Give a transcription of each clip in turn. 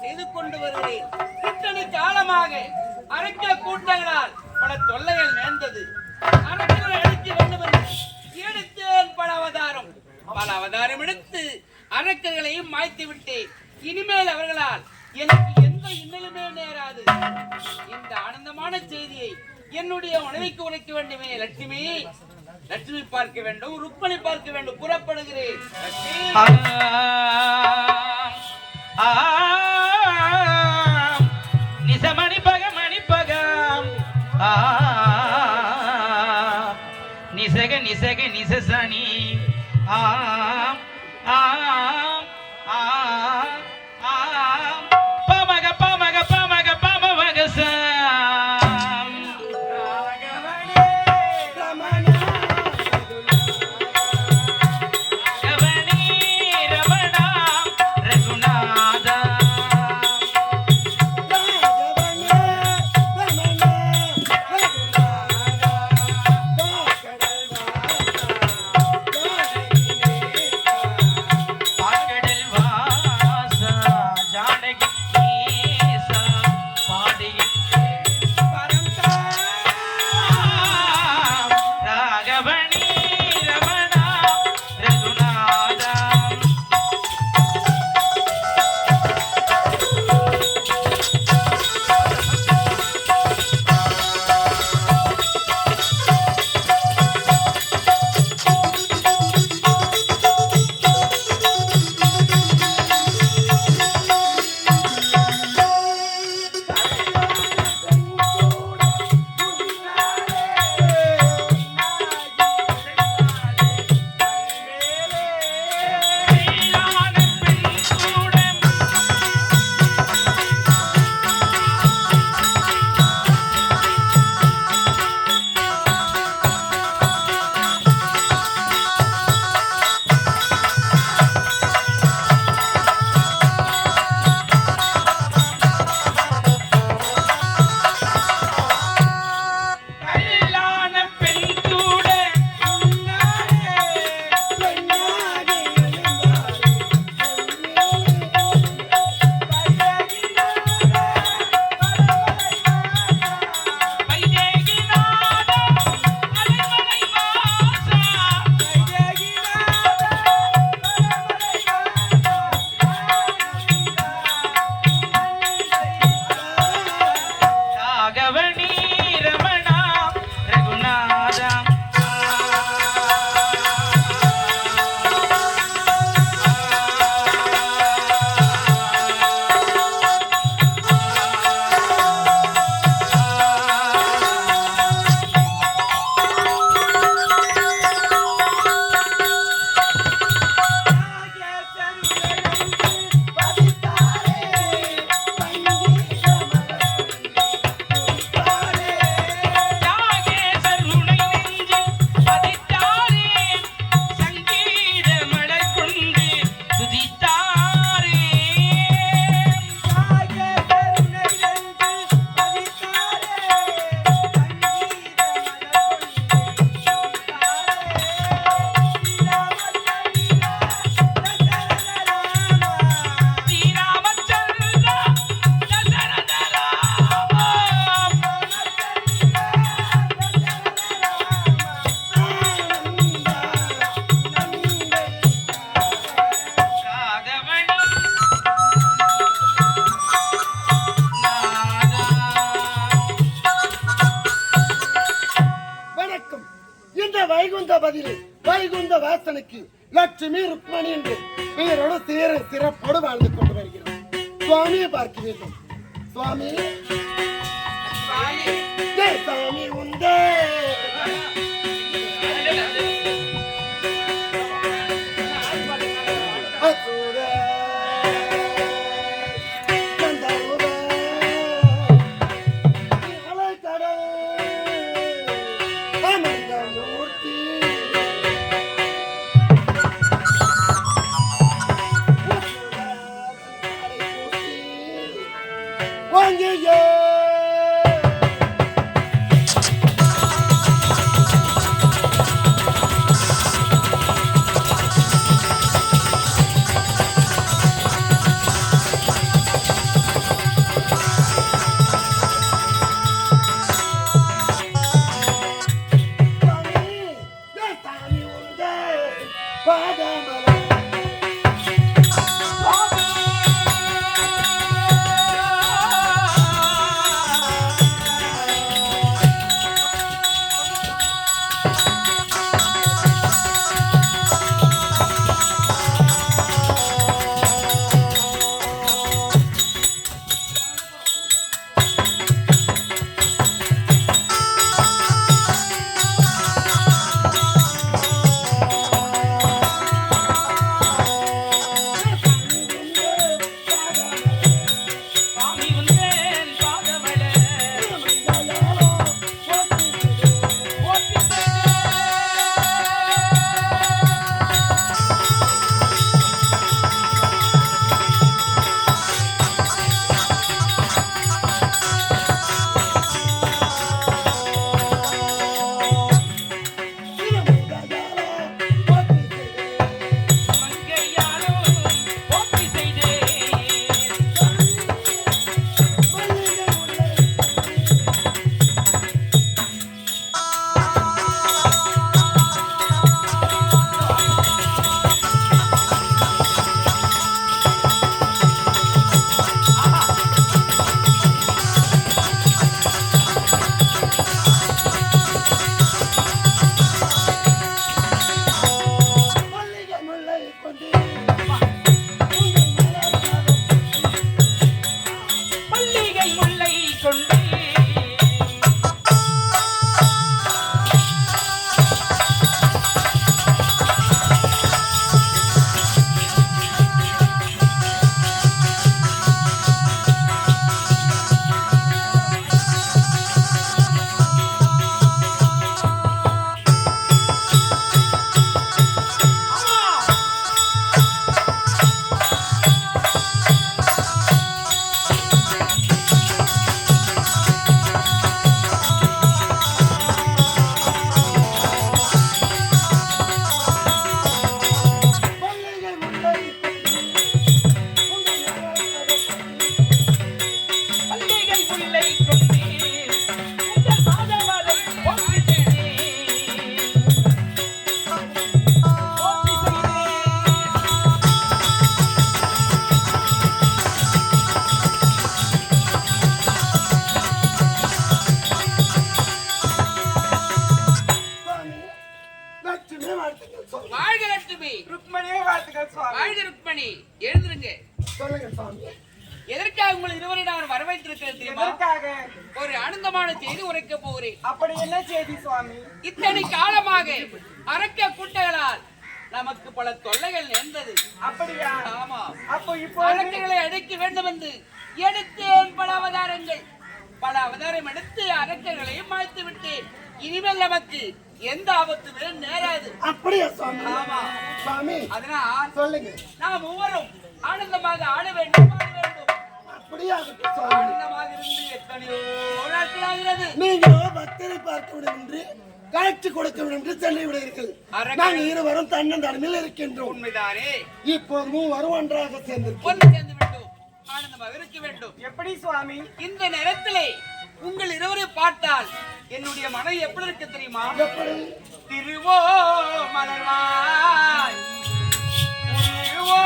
செய்து கொண்டு வருகிறேன். இத்தனை காலமாக அரக்க கூட்டங்களால் பல தொல்லைகள் நேர்ந்தது. அரக்கர்களை அழித்து வேண்டும் எடுத்தேன் பல அவதாரம் எடுத்து அரக்கர்களையும் மாய்த்து விட்டேன். இனிமேல் அவர்களால் எனக்கு எந்த இன்னலுமே நேராது. இந்த ஆனந்தமான செய்தியை என்னுடைய மனைவிக்கு உரைக்க வேண்டுமே. லட்சுமி லட்சுமி பார்க்க வேண்டும், ருக்மணி பார்க்க வேண்டும். புறப்படுகிறேன். நிசக நிசக நிசசனி ஆம் ஆம் ஆம் ஆம் பமக பமக பமக பமக சாம் ராகவனே ரமணா ரவணி ரமணா ரகுநாதா வைகுந்த வாசனுக்கு லட்சுமி ருக்மணி என்று பெயரோடு சிறப்போடு வாழ்ந்து கொண்டு வருகிறார். சுவாமியை பார்க்க வேண்டும். சுவாமி சாமி உண்டே எதற்காக உங்கள் இருவரை நான் வரவேற்றிருக்கிறேன் தெரியுமா? எதற்காக? ஒரு ஆனந்தமான செய்தி உரைக்க போகிறேன். அப்படி என்ன செய்தி சுவாமி? இத்தனை காலமாக அரக்க கூட்டங்களால் நமக்கு பல தொல்லைகள் நேர்ந்தது. அப்படியா? ஆமா. அப்போ இப்போ அரக்கர்களை அடக்க வேண்டும் என்று எடுத்தேன் பல அவதாரங்கள். பல அவதாரம் எடுத்து அரக்கர்களையும் மாய்த்து விட்டேன். இனிமேல் நமக்கு எந்த ஆபத்துமே நேராது. அப்படியா சுவாமி? ஆமா சுவாமி அதனால் சொல்லுங்க. நாம் ஒவ்வொரும் ஆனந்தமாக ஆட வேண்டும், ஆட வேண்டும். அப்படியா இருக்கட்டும் சுவாமி. ஆனந்தமாக இருந்து எத்தனையோ நாட்கள் ஆகிறது. நீங்களோ பக்தரை பார்க்க வேண்டும் என்று காட்சி கொடுக்க வேண்டும் என்று சென்று விடுவீர்கள். நாங்கள் இருவரும் தன்னந்தனிமையில் இருக்கின்றோம். உண்மைதானே? இப்போது மூவரும் ஒன்றாக சேர்ந்திருக்கிறோம். ஒன்று சேர்ந்து விட்டோம். ஆனந்தமாக இருக்க வேண்டும். எப்படி சுவாமி? இந்த நேரத்திலே உங்கள் இருவரை பார்த்தால் என்னுடைய மனம் எப்படி இருக்கு தெரியுமா? எப்படி? திருவோ மலர்வாய் திருவோ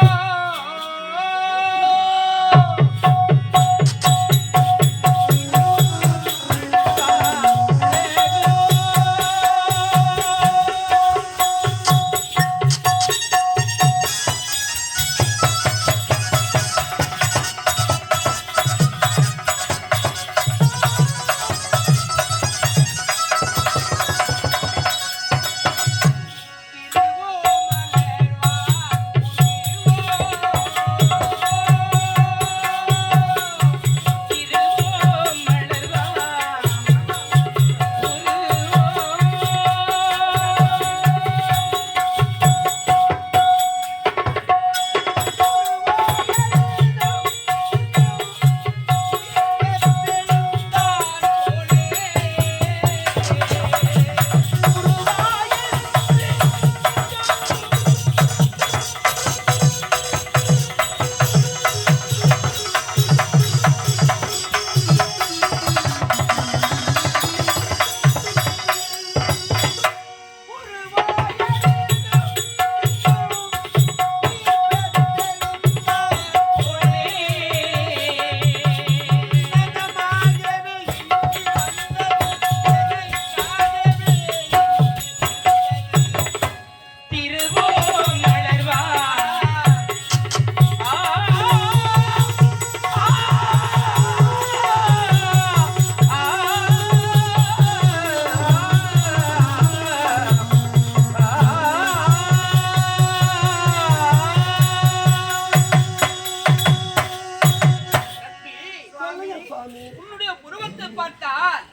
உன்னுடைய புருவத்தை பார்த்தால்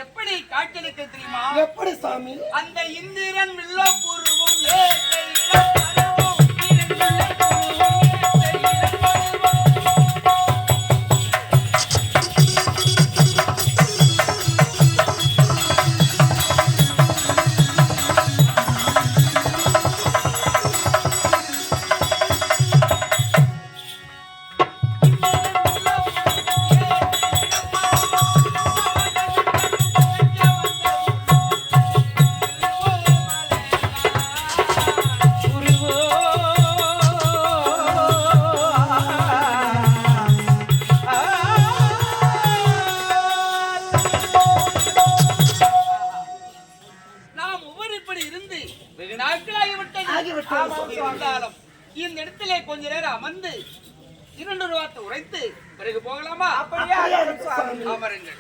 எப்படி காட்சியளிக்க தெரியுமா? எப்படி சாமி? அந்த இந்திரன் வில்ல புருவம் ஏற்ற இளம் பருவம், இருந்துள்ள புருவம் ஏற்ற இளம் பருவம். நாம் ஒவ்வொரு இப்படி இருந்து வெகு நாட்கள் ஆகிவிட்டது. இருந்தாலும் இந்த இடத்திலே கொஞ்ச நேரம் அமர்ந்து 2 வார்த்தை உரைத்து பிறகு போகலாமா? அப்படியா சுவாமி? அமருங்கள்.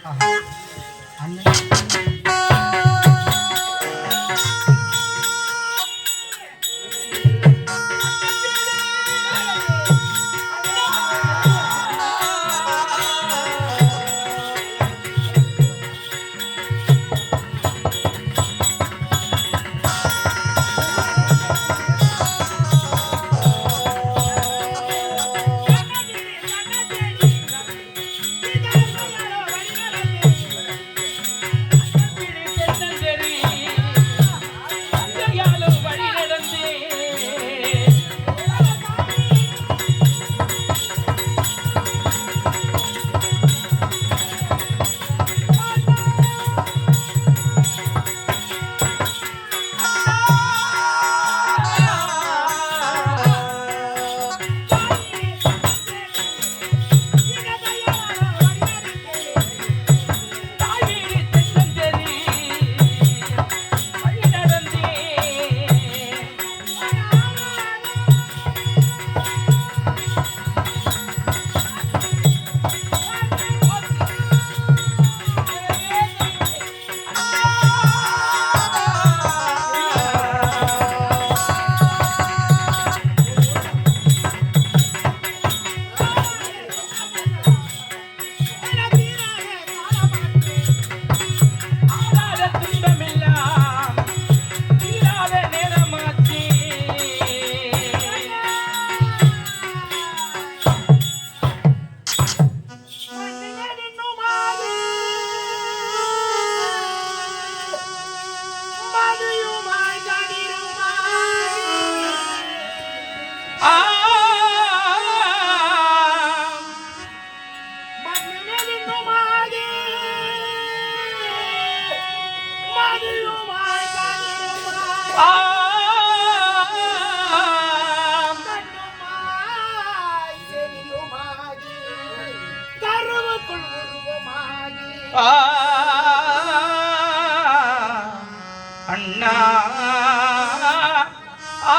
ஆ அண்ணா ஆ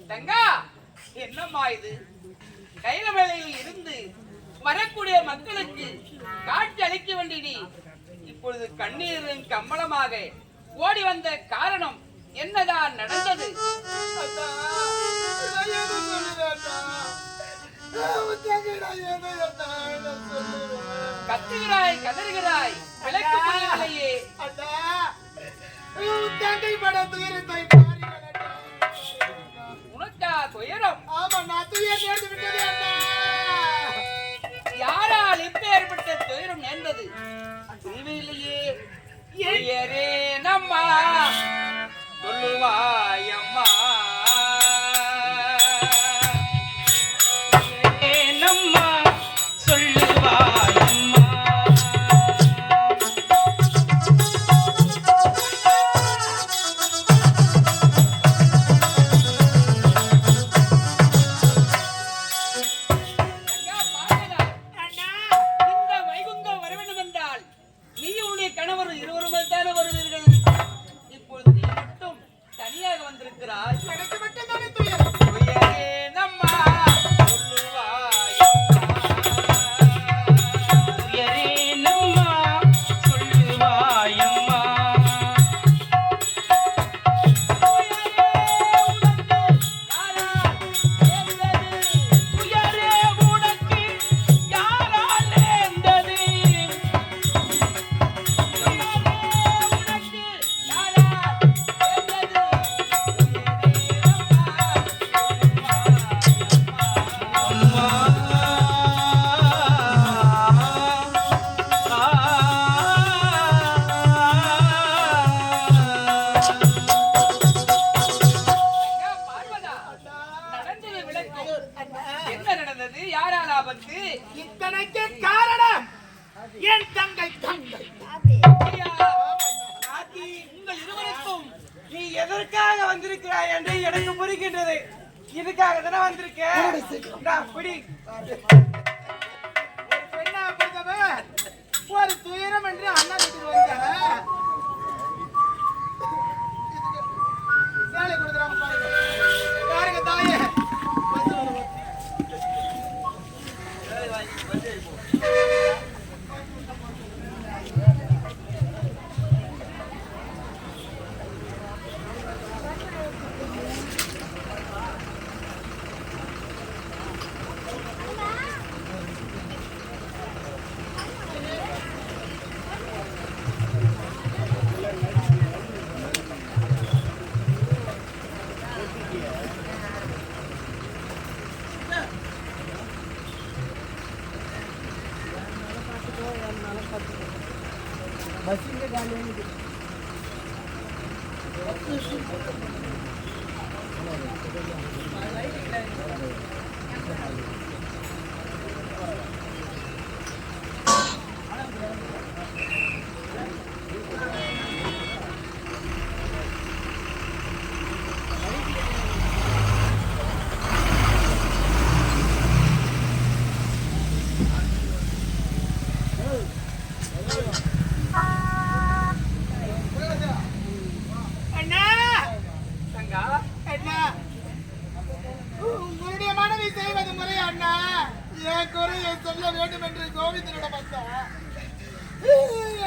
தங்கா, என்னம்மா இது? கைலமலையில் இருந்து வரக்கூடிய மக்களுக்கு காட்சி அளிக்க வேண்டிய இப்பொழுது கண்ணீரின் கம்பளமாக ஓடி வந்த காரணம் என்னதான் நடந்தது? கத்துகிறாய், கதறுகிறாய், விளக்கு புரியவில்லையே. உனக்கா துயரம்? யாரால் எப்பேற்பட்ட துயரம் நேர்ந்தது புரியவில்லையே. துயரே நம்மா சொல்லுவாயம்மா. ஏனம்மா சொல்லுவாயம்மா. கணவர் இருவருமே தானே வருவீர்கள். இப்பொழுது நீ மட்டும் தனியாக வந்திருக்கிறாய். எனக்கு மட்டும் தானே துயரம். துயரே நம்மா துயரே நம்மா சொல்லுவாயம்மா. துயரே உனக்கு யாரால் நேர்ந்தது? என்ன நடந்தது? யாரால் ஆபத்து? இத்தனைக்கு காரணம் என் தங்கை. உங்கள் இருவருக்கும் நீ எதற்காக வந்திருக்கிறாய் என்று எனக்கு புரிகின்றது. இதுக்காக தானே வந்திருக்கேன். பிடி. ஒரு பெண்ணா பிடித்தவன் ஒரு துயரம் என்று அண்ணா வீட்டுக்கு வந்த சேலை கொடுக்குறாங்க பாருங்க தாயே.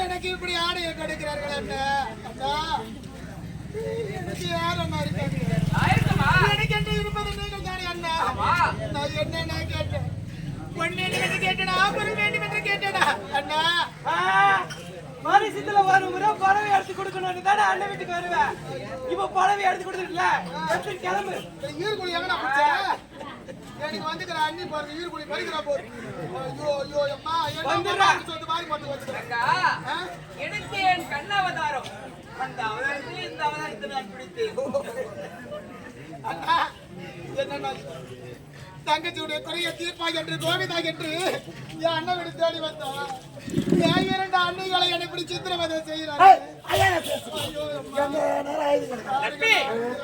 எனக்கு இப்படி ஆடையை கொடுக்கிறார்கள் அண்ணா. எனக்கு யார் அண்ணா இருக்காங்க? எனக்கு என்ன இருப்பது நீங்கள் தானே அண்ணா. நான் என்ன கேட்டேன்? பொண்ணு என்று கேட்டேனா, பொருள் வேண்டும் என்று கேட்டேனா அண்ணா? மாரிசத்துல ஒரு முறை பறவை எடுத்து கொடுக்கணும் தானே அண்ணன் வீட்டுக்கு வருவேன். இப்ப பறவை எடுத்து கொடுத்துருக்கல, எப்படி கிளம்பு? ஈர்குழி எங்கடா போச்சா? எனக்கு வந்துக்கிற அண்ணி பாருங்க, ஈர்குழி பறிக்கிறா போது. ஐயோ ஐயோ அம்மா, என்ன சொல்லிட்டு மாறி பார்த்து வச்சுக்கிறேன். எடுத்து என் கண்ணாவதாரம் அந்த அவதாரத்தில் இந்த அந்த அவதாரத்தை நான் பிடித்தேன். அண்ணா, என்னண்ணா இது? தங்கச்சியுடைய குறைய தீர்ப்பா என்று கோவிதா என்று என் அண்ணன் வீடு தேடி வந்தா என் இரண்டு அண்ணிகளை என்னை இப்படி சித்திரவதை செய்யறாரு. ஐயா பேசுறேன் எந்த நேரம் ஆயுது கிடக்கு. நட்பே,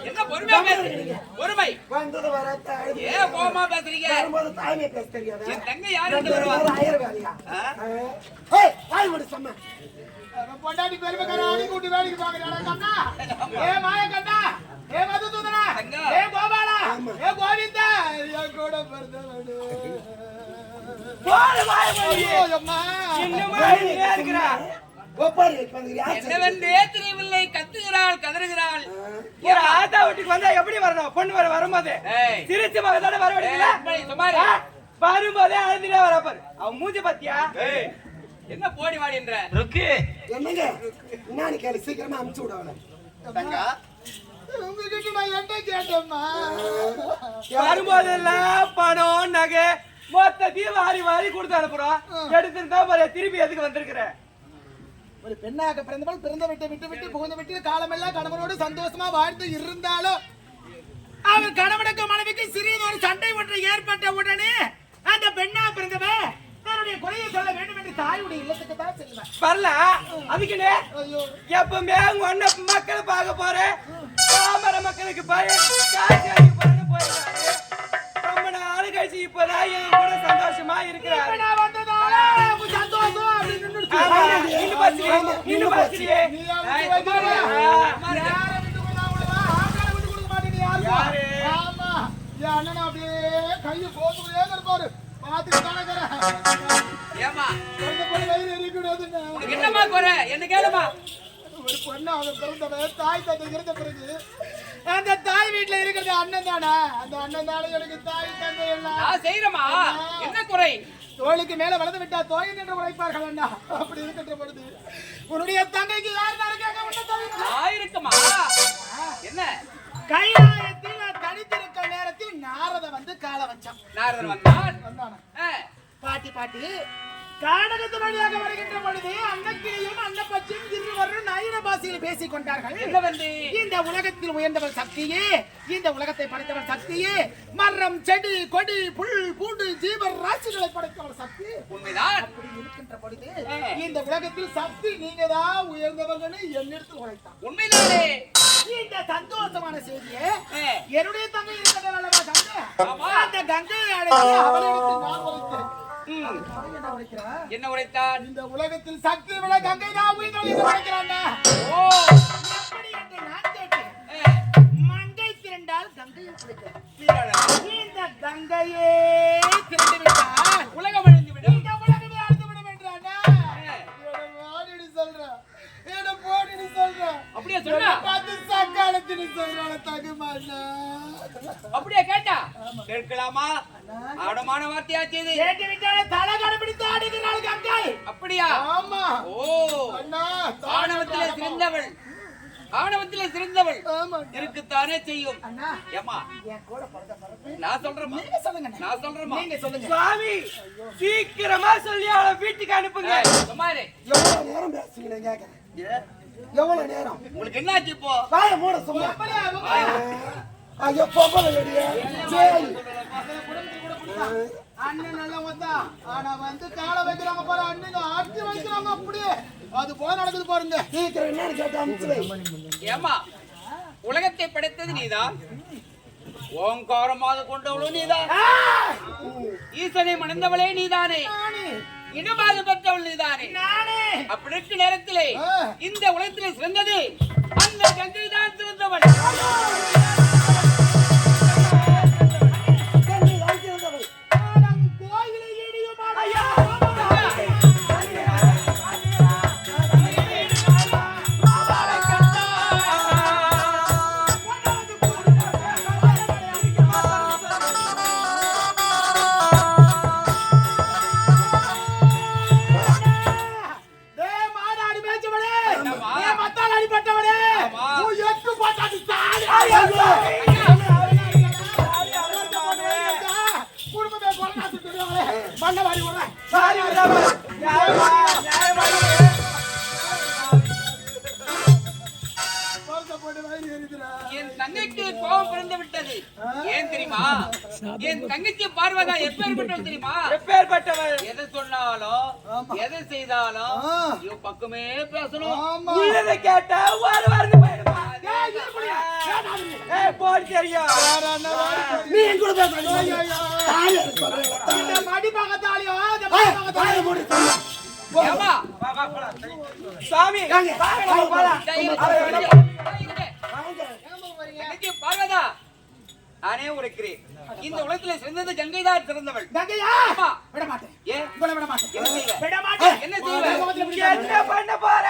என்ன பொறுமையா பேசுறீங்க? பொறுமை. வந்தது வர தாய் ஏன் கோவமா பேசுறீங்க? வரும்போது தாய்மை பேச தெரியாதா? என் தங்கை யாரு ரெண்டு வருவா? பேரும் ஆயிரம் வேலையா? ஆ? ஏய், வாய் மூடு சொன்ன. அவன் பொண்டாட்டி பெருமைக்கார ஆடி கூட்டி வேலைக்கு பாக்குறாடா கண்ணா. ஏ மாய கண்ணா, ஏ மதுசூதனா, தங்கா. ஏ கோபாலா, ஆமா. ஏ கோவிந்தா, என் கூட பிறந்தவனே. போடு வாய மூடி. ஐயோ, அம்மா. இன்னுமா இங்கே இருக்கிறா? ஒப்பாரி வைப்பாங்க. என்னவென்றே தெரியவில்லை. கத்துகிறாள், கதறுகிறாள். ஒரு ஆத்தா வீட்டுக்கு வந்தா எப்படி வரணும்? பொண்ணு வர வரும்போது ஏய், திருச்சி மகத்தான வர வேண்டியதுல ஏய், சுமாரு. வரும்போதே அழுதுட்டே வரா பாரு. அவன் மூஞ்சி பாத்தியா? ஏய், என்ன போடி வாடி என்ற? ருக்கு என்னங்க என்னன்னு கேளு, சீக்கிரமா அமுச்சு விட அவளை. தங்கா, உங்ககிட்ட நான் என்ன கேட்டேம்மா? வரும்போதெல்லாம் பணம் நகை மொத்தத்தையும் வாரி வாரி கொடுத்து அனுப்புறோம். எடுத்துருந்தா பாரு, திருப்பி எதுக்கு வந்திருக்கிற? ஒரு பெண்ணாக பிறந்தவள் பிறந்த விட்டு விட்டு விட்டு புகுந்த விட்டு காலமெல்லாம் கணவனோடு சந்தோஷமா வாழ்ந்து இருந்தாலும் அவர் கணவனுக்கு மனைவிக்கு சிறியதொரு சண்டை ஒன்று ஏற்பட்ட உடனே அந்த பெண்ணா பிறந்தவன் தன்னுடைய குறையை சொல்ல வேண்டும் என்று தாயுடைய இல்லத்துக்கு தான் செல்வேன். வரல அதுக்குன்னு ஐயோ, எப்பவுமே ஒன்ன மக்களை பார்க்க போறேன். பாமர மக்களுக்கு பாரு, காசு அடிக்க போறேன்னு போயிருக்காரு. ரொம்ப நாள் கழிச்சு இப்பதான் எங்க கூட சந்தோஷமா இருக்கிறாரு. நான் வந்ததால எனக்கு சந்தோஷம் அப்படின்னு நின்னுடுச்சு. ஆமா, இன்னும் பசியே, இன்னும் பசியே. நீ ஏய், அவனுக்கு சுமாரு. வைக்கிறா? சுமாரு. யாரை விட்டு கொடுத்தா விடுவா? ஆட்களை விட்டு கொடுக்க மாட்டே நீ யாருக்கும்? யாரு? ஆமா, என் அண்ணன் அப்படியே கையை போட்டுக்கிட்டே இருப்பாரு. பார்த்துட்டு தானே இருக்கிறேன். ஏம்மா, பிறந்த பொண்ணு வயிறு எரிக்கூடாதுன்னு. உனக்கு என்னம்மா குறை? என்ன கேளுமா? ஒரு பொண்ணு அவன் பிறந்தவன் தாய் தந்தை இருந்த பிறகு அந்த தாய் வீட்டுல இருக்கிறது அண்ணன் தானே. அந்த அண்ணன் தானே எனக்கு தாய் தந்தை எல்லாம். நான் செய்யறமா? என்ன குறை? தோளுக்கு மேல வளர்ந்து விட்டா தோயின் என்று உழைப்பார்கள் அண்ணா. அப்படி இருக்கின்ற பொழுது உன்னுடைய தங்கைக்கு யார் இருக்காங்க? உன்னை தவிர. நான் இருக்குமா? என்ன? கைலாயத்தில் நான் தனித்திருக்க நேரத்தில் நாரத வந்து கால வச்சான். நாரதர் வந்தான். வந்தானா? ஆ, பாட்டி பாட்டி கானகத்து வழியாக வருகின்ற பொழுது அன்னக்கிளியும் அன்னப்பச்சியும் இருவரும் நயன பாஷையில் பேசிக் கொண்டார்கள். என்னவென்று? இந்த உலகத்தில் உயர்ந்தவள் சக்தியே, இந்த உலகத்தை படைத்தவள் சக்தியே, மரம் செடி கொடி புல் பூண்டு ஜீவ ராசிகளை படைத்தவள் சக்தி. உண்மைதான். அப்படி இருக்கின்ற பொழுது இந்த உலகத்தில் சக்தி நீங்க தான் உயர்ந்தவங்கன்னு என்னிடத்தில் உரைத்தான். உண்மைதானே? இந்த சந்தோஷமான செய்தியை ஆ, என்னுடைய தங்கை இருக்கிறதல்லவா தங்கை, ஆமா. அந்த கங்கையை அழைத்து அவளிடத்தில் நான் உரைத்தேன். ம். அவன் என்ன உரைக்கிறா? என்ன உரைத்தான்? இந்த உலகத்தில் சக்தி விட கங்கை தான் உயிர்த்தவள் என்று உரைக்கிறான். ஓ, எப்படி என்று நான் கேட்டேன். ஆ, மங்கை திரண்டால் கங்கையும் குளிக்கிறார். சீராளர். இந்த கங்கையே திரண்டு விட்டால் உலகம் அழிந்து விடும். இந்த உலகமே அழிந்து விடும் என்றானா? ஆ, போடினு சொல்றேன், என்ன போடினு சொல்றேன். அப்படியே சொன்னா? பார்த்து சக்காலத்தின்னு சொல்றான தகுமாண்ணா. அப்படியே கேட்டா? கேட்கலாமா? ஆடமான வார்த்தையாச்சு இது. கேட்டு விட்டாலே தலை கடைபிடித்து ஆடுகிறாள் கங்கை. அப்படியா? ஆமா ஓ, அண்ணா, ஆணவத்திலே சிறந்தவள், ஆணவத்திலே சிறந்தவள் ஆமா இருக்குத்தானே செய்யும். அண்ணா, ஏம்மா, என் கூட பிறந்த பிறப்பு நான் சொல்றேம்மா, நீங்க சொல்லுங்க அண்ணா. நான் சொல்றேம்மா. நீங்க சொல்லுங்க. சுவாமி சீக்கிரமா சொல்லி அவளை வீட்டுக்கு அனுப்புங்க. ஏய், சுமாரு, எவ்வளவு நேரம் பேசுவீங்க கேட்கறேன். எவ்வளவு நேரம்? உங்களுக்கு என்னாச்சு இப்போ? வாய மூட சும்மா. எப்படி ஆகும்? ஐயோ பொம்பளை வெடியே. சரி. அண்ணன் நல்லா வந்தா, ஆனா வந்து காலை வைக்கிறாங்க பாரு, அண்ணன் ஆட்டி வைக்கிறாங்க அப்படியே. அது போல நடக்குது பாருங்க. சீக்கிரம் என்னன்னு கேட்டு அனுப்பிச்சு வை. ஏம்மா, உலகத்தை படைத்தது நீதான், ஓங்காரமாக கொண்டவளும் நீதான், ஈசனை மணந்தவளே நீதானே, நானே, இனமாக பெற்றவள் நீதானே. நானே. அப்படி இருக்க நேரத்திலே இந்த உலகத்திலே சிறந்தது அந்த கங்கை தான் சிறந்தவள். கண்ணி வாங்கியிருந்தவள். ஆடம் கோயிலை இடியும் அடையா. டேய் மாடாடி மேய்ச்சவளே, என்னம்மா? டேய் மத்தால் அடிபட்டவளே, ஆமா. நீ எட்டு போட்டாடி தாடி. ஐயோ போட்டு வயிறு எரியுதுடா. என் தங்கைக்கு கோபம் பிறந்து விட்டது. ஏன் தெரியுமா? என் தங்கச்சி பார்வதா எப்பேற்பட்டவள் தெரியுமா? எப்பேற்பட்டவள்? எதை சொன்னாலும் எதை செய்தாலும் ஐயோ பக்கமே பேசணும். ஆமா. உள்ளதை கேட்டா ஒரு வாரத்து போயிடுமா? போன் தெரியும். நீ என் கூட பேசுறீங்க தாயே சொல்றேன் இந்த மடி பக்கத்தாலியோ இந்த மடி பக்கத்தாலியோ தாயே போடு சொல்லு. ஏம்மா? சாமி வாங்க போலாம். தங்கச்சி பார்வதா நானே உரைக்கிறேன். இந்த உலகத்துல சிறந்தது கங்கைதான் சிறந்தவள். கங்கையா? ஆமா. விட மாட்டேன். ஏன் உங்களை விட மாட்டேன். என்ன செய்வ? விட மாட்டேன். என்ன செய்வ? என்ன பண்ண போற?